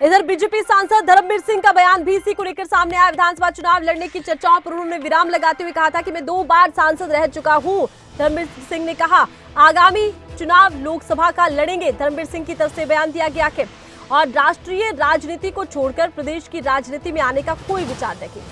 इधर बीजेपी सांसद धर्मवीर सिंह का बयान भी इसी को लेकर सामने आया। विधानसभा चुनाव लड़ने की चर्चाओं पर उन्होंने विराम लगाते हुए कहा था कि मैं 2 बार सांसद रह चुका हूं। धर्मवीर सिंह ने कहा आगामी चुनाव लोकसभा का लड़ेंगे। धर्मवीर सिंह की तरफ से बयान दिया गया है और राष्ट्रीय राजनीति को छोड़कर प्रदेश की राजनीति में आने का कोई विचार नहीं।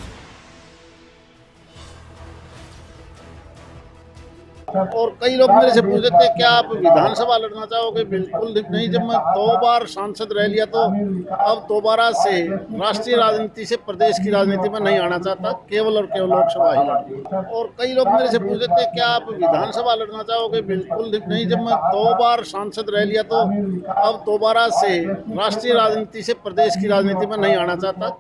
और कई लोग मेरे से पूछ रहे थे क्या आप विधानसभा लड़ना चाहोगे? बिल्कुल नहीं। जब मैं 2 बार सांसद रह लिया तो अब दोबारा से राष्ट्रीय राजनीति से प्रदेश की राजनीति में नहीं आना चाहता, केवल और केवल लोकसभा ही लड़ूंगा। और कई लोग मेरे से पूछ रहे थे क्या आप विधानसभा लड़ना चाहोगे? बिल्कुल नहीं। जब मैं 2 बार सांसद रह लिया तो अब दोबारा से राष्ट्रीय राजनीति से प्रदेश की राजनीति में नहीं आना चाहता।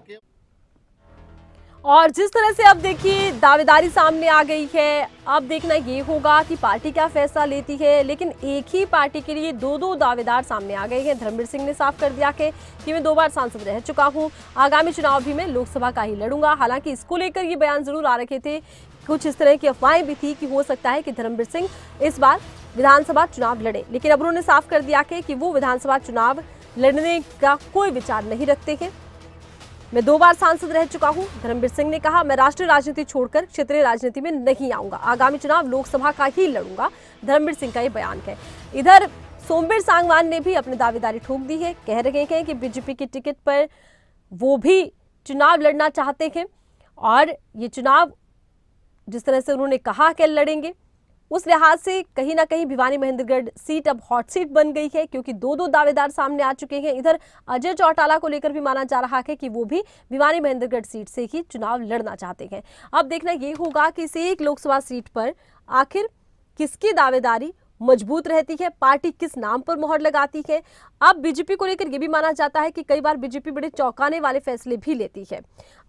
और जिस तरह से अब देखिए दावेदारी सामने आ गई है, अब देखना ये होगा कि पार्टी क्या फैसला लेती है। लेकिन एक ही पार्टी के लिए 2 दावेदार सामने आ गए हैं। धर्मवीर सिंह ने साफ कर दिया कि मैं 2 बार सांसद रह चुका हूं, आगामी चुनाव भी मैं लोकसभा का ही लड़ूंगा। हालांकि इसको लेकर ये बयान जरूर आ रखे थे, कुछ इस तरह की अफवाहें भी थी कि हो सकता है कि धर्मवीर सिंह इस बार विधानसभा चुनाव लड़े। लेकिन अब उन्होंने साफ कर दिया कि वो विधानसभा चुनाव लड़ने का कोई विचार नहीं रखते हैं। मैं 2 बार सांसद रह चुका हूं। धर्मवीर सिंह ने कहा मैं राष्ट्रीय राजनीति छोड़कर क्षेत्रीय राजनीति में नहीं आऊंगा, आगामी चुनाव लोकसभा का ही लड़ूंगा। धर्मवीर सिंह का ये बयान है। इधर सोमवीर सांगवान ने भी अपनी दावेदारी ठोक दी है। कह रहे हैं कि बीजेपी की टिकट पर वो भी चुनाव लड़ना चाहते हैं और ये चुनाव जिस तरह से उन्होंने कहा कि लड़ेंगे, उस लिहाज से कहीं ना कहीं भिवानी महेंद्रगढ़ सीट अब हॉट सीट बन गई है, क्योंकि 2 दावेदार सामने आ चुके हैं। इधर अजय चौटाला को लेकर भी माना जा रहा है कि वो भी भिवानी महेंद्रगढ़ सीट से ही चुनाव लड़ना चाहते हैं। अब देखना ये होगा कि इस एक लोकसभा सीट पर आखिर किसकी दावेदारी मजबूत रहती है, पार्टी किस नाम पर मोहर लगाती है। अब बीजेपी को लेकर यह भी माना जाता है कि कई बार बीजेपी बड़े चौंकाने वाले फैसले भी लेती है।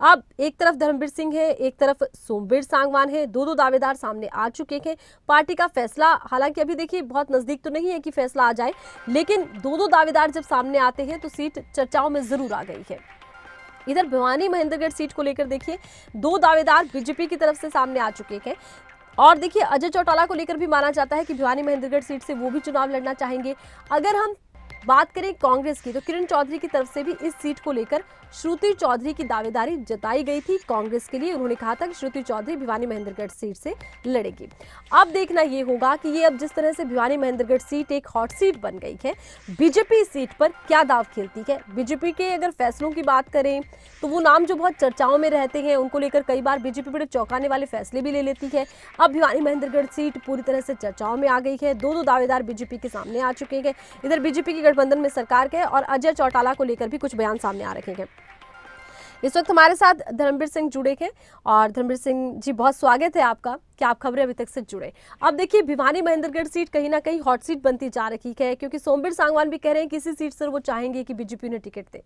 अब एक तरफ धर्मवीर सिंह है, एक तरफ सोमवीर सांगवान है, 2 दावेदार सामने आ चुके हैं। पार्टी का फैसला हालांकि अभी देखिए बहुत नजदीक तो नहीं है कि फैसला आ जाए, लेकिन 2 दावेदार जब सामने आते हैं तो सीट चर्चाओं में जरूर आ गई है। इधर भिवानी महेंद्रगढ़ सीट को लेकर देखिए 2 दावेदार बीजेपी की तरफ से सामने आ चुके हैं और देखिए अजय चौटाला को लेकर भी माना जाता है कि भिवानी महेंद्रगढ़ सीट से वो भी चुनाव लड़ना चाहेंगे। अगर हम बात करें कांग्रेस की तो किरण चौधरी की तरफ से भी इस सीट को लेकर श्रुति चौधरी की दावेदारी जताई गई थी कांग्रेस के लिए। उन्होंने कहा था कि श्रुति चौधरी भिवानी महेंद्रगढ़ सीट से लड़ेगी। अब देखना ये होगा कि ये अब जिस तरह से भिवानी महेंद्रगढ़ सीट एक हॉट सीट बन गई है, बीजेपी सीट पर क्या दाव खेलती है। बीजेपी के अगर फैसलों की बात करें तो वो नाम जो बहुत चर्चाओं में रहते हैं, उनको लेकर कई बार बीजेपी बड़े चौंकाने वाले फैसले भी ले लेती है। अब भिवानी महेंद्रगढ़ सीट पूरी तरह से चर्चाओं में आ गई है। 2 दावेदार बीजेपी के सामने आ चुके हैं। इधर बीजेपी की गठबंधन में सरकार है और अजय चौटाला को लेकर भी कुछ बयान सामने आ रखे हैं। इस वक्त हमारे साथ धर्मवीर सिंह जुड़े हैं और धर्मवीर सिंह जी बहुत स्वागत है आपका कि आप खबरें अभी तक से जुड़े। अब देखिए भिवानी महेंद्रगढ़ सीट कहीं ना कहीं हॉट सीट बनती जा रही है, क्योंकि सोमवीर सांगवान भी कह रहे हैं कि इसी सीट से वो चाहेंगे कि बीजेपी ने टिकट दे।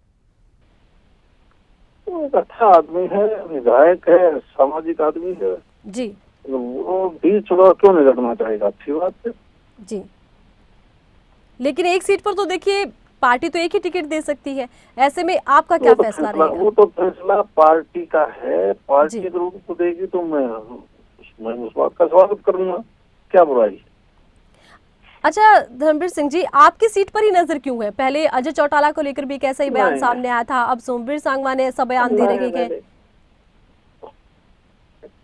एक अच्छा आदमी है, विधायक है, सामाजिक आदमी है जी, वो भी चुनाव क्यों नहीं लड़ना चाहेगा? अच्छी बात है जी। लेकिन एक सीट पर तो देखिए पार्टी तो एक ही टिकट दे सकती है, ऐसे में आपका क्या फैसला रहेगा? वो तो फैसला पार्टी का है, पार्टी अगर उनको देगी तो मैं उस बात का स्वागत करूंगा, क्या बुराई। अच्छा धर्मवीर सिंह जी, आपकी सीट पर ही नजर क्यों है? पहले अजय चौटाला को लेकर भी एक ऐसा ही बयान सामने आया था, अब सोमवीर सांगवान ने ऐसा बयान दे रहे हैं।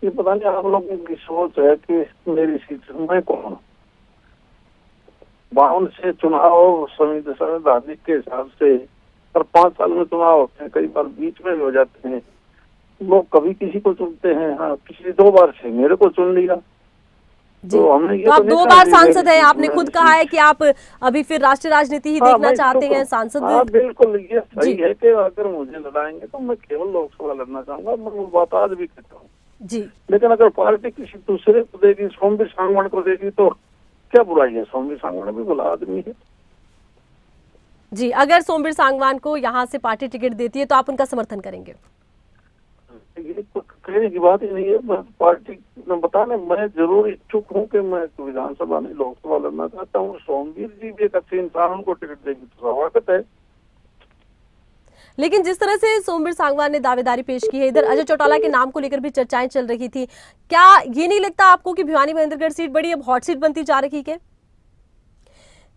ये पता नहीं आप लोगों की सोच है कि मेरी सीट मैं कौन? 52 से चुनाव संवैधानिक के हिसाब से हर 5 साल में चुनाव होते हैं, कई बार बीच में भी हो जाते हैं। लोग कभी किसी को चुनते हैं, हाँ पिछली 2 बार से मेरे को चुन लिया। तो हमने ये तो आप 2 बार सांसद हैं, आपने खुद कहा है कि आप अभी फिर राष्ट्रीय राजनीति ही देखना चाहते हैं सांसद। बिल्कुल ये सही है कि अगर मुझे लड़ाएंगे तो मैं केवल लोकसभा लड़ना चाहूंगा, मैं वो बात आज भी कहता हूँ जी। लेकिन अगर पार्टी किसी दूसरे को देगी, सोमवीर सांगवान को देगी तो क्या बुराई है? सोमवीर सांगवान भी भला आदमी है जी। अगर सोमवीर सांगवान को यहाँ से पार्टी टिकट देती है तो आप उनका समर्थन करेंगे? ये तो कहने की बात ही नहीं है। पार्टी में बताने मैं जरूर इच्छुक हूँ कि मैं विधानसभा नहीं लोकसभा लड़ना चाहता हूँ। सोमवीर जी भी एक अच्छे इंसान, उनको टिकट देगी तो स्वागत है। लेकिन जिस तरह से सोमवीर सांगवान ने दावेदारी पेश की है, इधर अजय चौटाला के नाम को लेकर भी चर्चाएं चल रही थी, क्या ये नहीं लगता आपको कि भिवानी महेंद्रगढ़ सीट बड़ी अब हॉट सीट बनती जा रही है?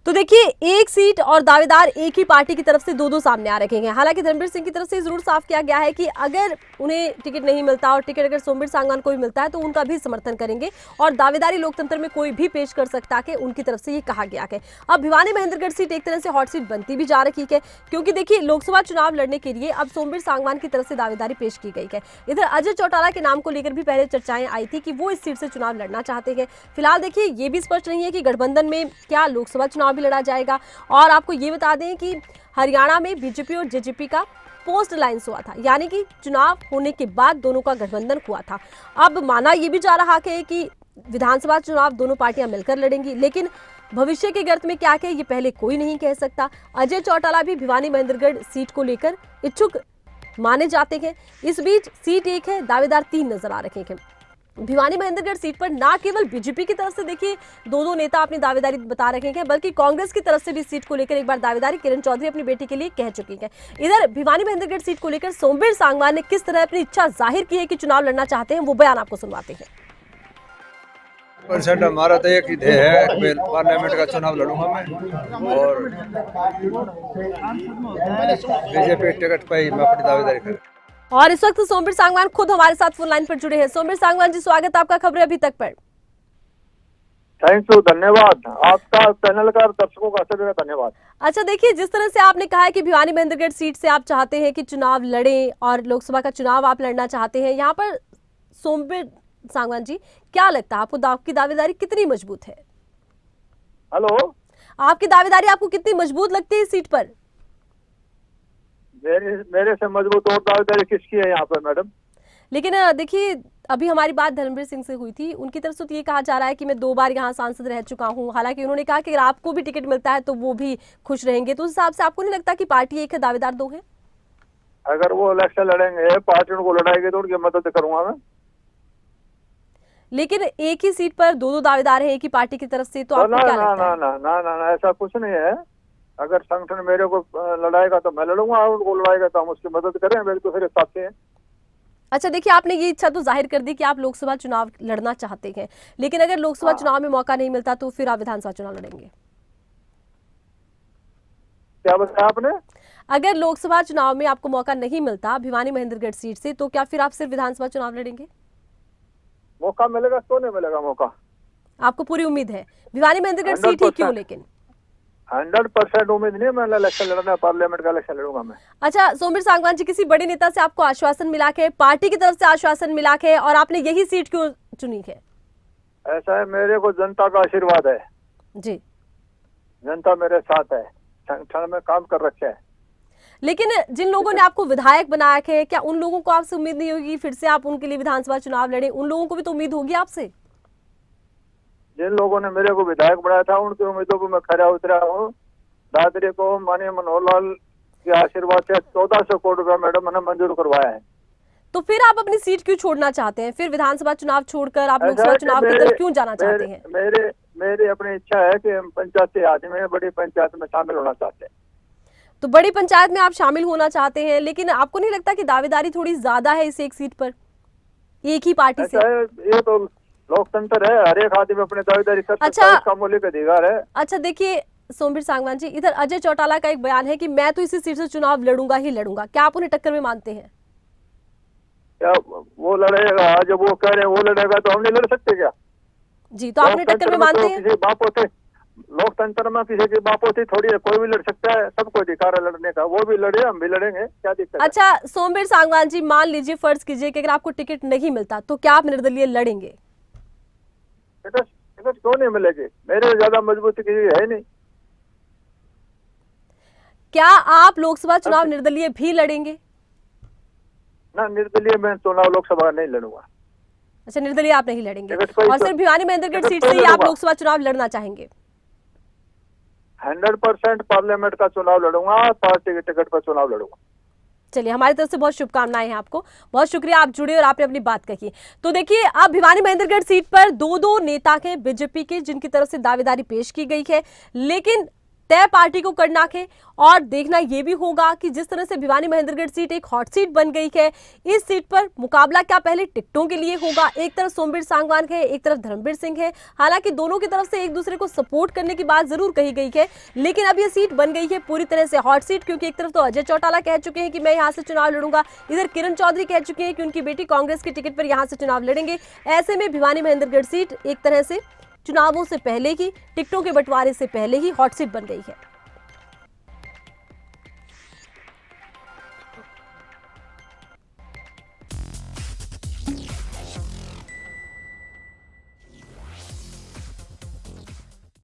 तो देखिए, एक सीट और दावेदार एक ही पार्टी की तरफ से दो सामने आ रखे हैं। हालांकि धर्मवीर सिंह की तरफ से जरूर साफ किया गया है कि अगर उन्हें टिकट नहीं मिलता और टिकट अगर सोमवीर सांगवान को भी मिलता है तो उनका भी समर्थन करेंगे और दावेदारी लोकतंत्र में कोई भी पेश कर सकता है, उनकी तरफ से ये कहा गया है। अब भिवानी महेंद्रगढ़ सीट एक तरह से हॉट सीट बनती भी जा रही है, क्योंकि देखिए लोकसभा चुनाव लड़ने के लिए अब सोमवीर सांगवान की तरफ से दावेदारी पेश की गई है। इधर अजय चौटाला के नाम को लेकर भी पहले चर्चाएं आई थी कि वो इस सीट से चुनाव लड़ना चाहते हैं। फिलहाल देखिए, ये भी स्पष्ट नहीं है कि गठबंधन में क्या लोकसभा चुनाव भी लड़ा जाएगा। और आपको ये बता दें कि हरियाणा में बीजेपी और जेजेपी का पोस्ट अलायंस हुआ था, यानी कि चुनाव होने के बाद दोनों का गठबंधन हुआ था। अब माना यह भी जा रहा है कि विधानसभा चुनाव दोनों पार्टियां मिलकर लड़ेंगी, लेकिन भविष्य के गर्त में क्या है ये पहले कोई नहीं कह सकता। अजय चौटाला भी भिवानी महेंद्रगढ़ सीट को लेकर इच्छुक माने जाते हैं। इस बीच सीट एक है, दावेदार 3 नजर आ रहे हैं। भिवानी महेंद्रगढ़ सीट पर ना केवल बीजेपी की तरफ से देखिए दो नेता अपनी दावेदारी बता रहे हैं, बल्कि कांग्रेस की तरफ से भी सीट को लेकर एक बार दावेदारी किरण चौधरी अपनी बेटी के लिए कह चुकी है। इधर भिवानी महेंद्रगढ़ सीट को लेकर सोमवीर सांगवान ने किस तरह अपनी इच्छा जाहिर की है कि चुनाव लड़ना चाहते हैं, वो बयान आपको सुनवाते हैं। परसेंट हमारा तो एक ही ध्येय है, पार्लियामेंट का चुनाव लड़ूंगा मैं और बीजेपी टिकट पर ही मैं अपनी दावेदारी करूँ। और इस वक्त सोमवीर सांगवान खुद हमारे साथ फोन लाइन पर जुड़े हैं। सोमवीर सांगवान जी, स्वागत आपका खबरें अभी तक पर। थैंक यू, धन्यवाद आपका, पैनल का, दर्शकों का सभी का धन्यवाद। अच्छा देखिए, जिस तरह से आपने कहा है कि भिवानी महेंद्रगढ़ सीट से आप चाहते हैं कि चुनाव लड़ें और लोकसभा का चुनाव आप लड़ना चाहते हैं, यहाँ पर सोमवीर सांगवान जी क्या लगता है आपको, आपकी दावेदारी कितनी मजबूत है? हेलो, आपकी दावेदारी आपको कितनी मजबूत लगती है इस सीट पर? मेरे से मजबूत और दावेदारी किसकी है यहाँ पर मैडम? लेकिन देखिए, अभी हमारी बात धर्मवीर सिंह से हुई थी, उनकी तरफ से तो ये कहा जा रहा है कि मैं 2 बार यहाँ सांसद रह चुका हूँ। हालांकि उन्होंने कहा कि अगर आपको भी टिकट मिलता है तो वो भी खुश रहेंगे। तो उस हिसाब से आपको नहीं लगता कि पार्टी एक है, दावेदार 2 है? अगर वो इलेक्शन लड़ेंगे, पार्टी उनको लड़ाएगी तो उनकी मदद करूंगा मैं। लेकिन एक ही सीट पर 2 दावेदार हैं एक ही पार्टी की तरफ से, तो आपको क्या लगता है? ना, ऐसा कुछ नहीं है। अगर संगठन मेरे को लड़ाएगा तो मैं लड़ूंगा, और उनको लड़ाएगा तो हम उसकी मदद करें, मेरे तो फिर साथी हैं। अच्छा देखिए, आपने ये इच्छा तो जाहिर कर दी कि आप लोकसभा चुनाव लड़ना चाहते हैं, लेकिन अगर लोकसभा चुनाव में मौका नहीं मिलता तो फिर आप विधानसभा चुनाव लड़ेंगे? क्या बताया आपने? अगर लोकसभा चुनाव में आपको मौका नहीं मिलता भिवानी महेंद्रगढ़ सीट से, तो क्या फिर आप सिर्फ विधानसभा चुनाव लड़ेंगे? मौका मिलेगा तो नहीं मिलेगा मौका? आपको पूरी उम्मीद है भिवानी महेंद्रगढ़ सीट ही क्यों? लेकिन 100% उम्मीद नहीं, मैं इलेक्शन लड़ना, पार्लियामेंट का इलेक्शन लड़ूंगा मैं। अच्छा सोमवीर सांगवान जी, किसी बड़े नेता से आपको आश्वासन मिला के, पार्टी की तरफ से आश्वासन मिला के, और आपने यही सीट क्यों चुनी है? ऐसा है, मेरे को जनता का आशीर्वाद है जी। जनता मेरे साथ है, संगठन में काम कर रखे है। लेकिन जिन लोगों ने आपको विधायक बनाया है, क्या उन लोगों को आपसे उम्मीद नहीं होगी फिर से आप उनके लिए विधानसभा चुनाव लड़े? उन लोगों को भी तो उम्मीद होगी आपसे। जिन लोगों ने मेरे को विधायक बनाया था उनकी उम्मीदों को मैं खरा उतरा हूँ। दादरी को माननीय मनोहर लाल के आशीर्वाद से 1400 करोड़ रुपया मैडम मैंने मंजूर करवाया है। तो फिर आप अपनी सीट क्यों छोड़ना चाहते हैं? फिर विधानसभा चुनाव छोड़कर आप लोकसभा चुनाव की तरफ क्यों जाना चाहते हैं? मेरी अपनी इच्छा है कि हम पंचायती आदमी में, बड़ी पंचायत में शामिल होना चाहते हैं। तो बड़ी पंचायत में आप शामिल होना चाहते हैं, लेकिन आपको नहीं लगता कि दावेदारी थोड़ी ज्यादा है इस एक सीट पर, एक ही पार्टी से? ये तो लोकतंत्र है, हर एक आदमी अपनी दावेदारी कर सकता है, इसका मौलिक अधिकार है। अच्छा देखिए सोमवीर सांगवान जी, इधर अजय चौटाला का एक बयान है कि मैं तो इसी सीट से चुनाव लड़ूंगा ही लड़ूंगा। क्या आप उन्हें टक्कर में मानते हैं? क्या वो लड़ेगा? जब वो कह रहे हैं वो लड़ेगा तो हम नहीं लड़ सकते क्या? जी, तो आपने टक्कर में मानते हैं? किसी बाप होते, लोकतंत्र में किसी की बाप होती थोड़ी है, कोई भी लड़ सकता है, सबको अधिकार है लड़ने का। वो भी लड़े, हम भी लड़ेंगे, क्या दिक्कत है? अच्छा सोमवीर सांगवान जी, मान लीजिए, फर्ज कीजिए कि अगर आपको टिकट नहीं मिलता तो क्या आप निर्दलीय लड़ेंगे? टिकट क्यों नहीं मिलेगी? मेरे ज्यादा मजबूती की है नहीं। क्या आप लोकसभा चुनाव निर्दलीय भी लड़ेंगे? ना, निर्दलीय मैं चुनाव लोकसभा नहीं लड़ूंगा। अच्छा, निर्दलीय आप नहीं लड़ेंगे, टिकट और सिर्फ भिवानी महेंद्रगढ़ सीट से ही आप लोकसभा चुनाव लड़ना चाहेंगे? 100% पार्लियामेंट का चुनाव लड़ूंगा, पार्टी के टिकट पर चुनाव लड़ूंगा। चलिए, हमारी तरफ से बहुत शुभकामनाएं हैं आपको, बहुत शुक्रिया आप जुड़े और आपने अपनी बात कही। तो देखिए, अब भिवानी महेंद्रगढ़ सीट पर 2 नेता हैं बीजेपी के, जिनकी तरफ से दावेदारी पेश की गई है, लेकिन तय पार्टी को करना है। और देखना यह भी होगा कि जिस तरह से भिवानी महेंद्रगढ़ सीट एक हॉट सीट बन गई है, इस सीट पर मुकाबला क्या पहले टिकटों के लिए होगा। एक तरफ सोमवीर सांगवान है, एक तरफ धर्मवीर सिंह है। हालांकि दोनों की तरफ से एक दूसरे को सपोर्ट करने की बात जरूर कही गई है, लेकिन अब यह सीट बन गई है पूरी तरह से हॉट सीट, क्योंकि एक तरफ तो अजय चौटाला कह चुके हैं कि मैं यहां से चुनाव लड़ूंगा, इधर किरण चौधरी कह चुके हैं कि उनकी बेटी कांग्रेस की टिकट पर यहां से चुनाव लड़ेंगे। ऐसे में भिवानी महेंद्रगढ़ सीट एक तरह से चुनावों से पहले ही, टिकटों के बंटवारे से पहले ही हॉट सीट बन गई है।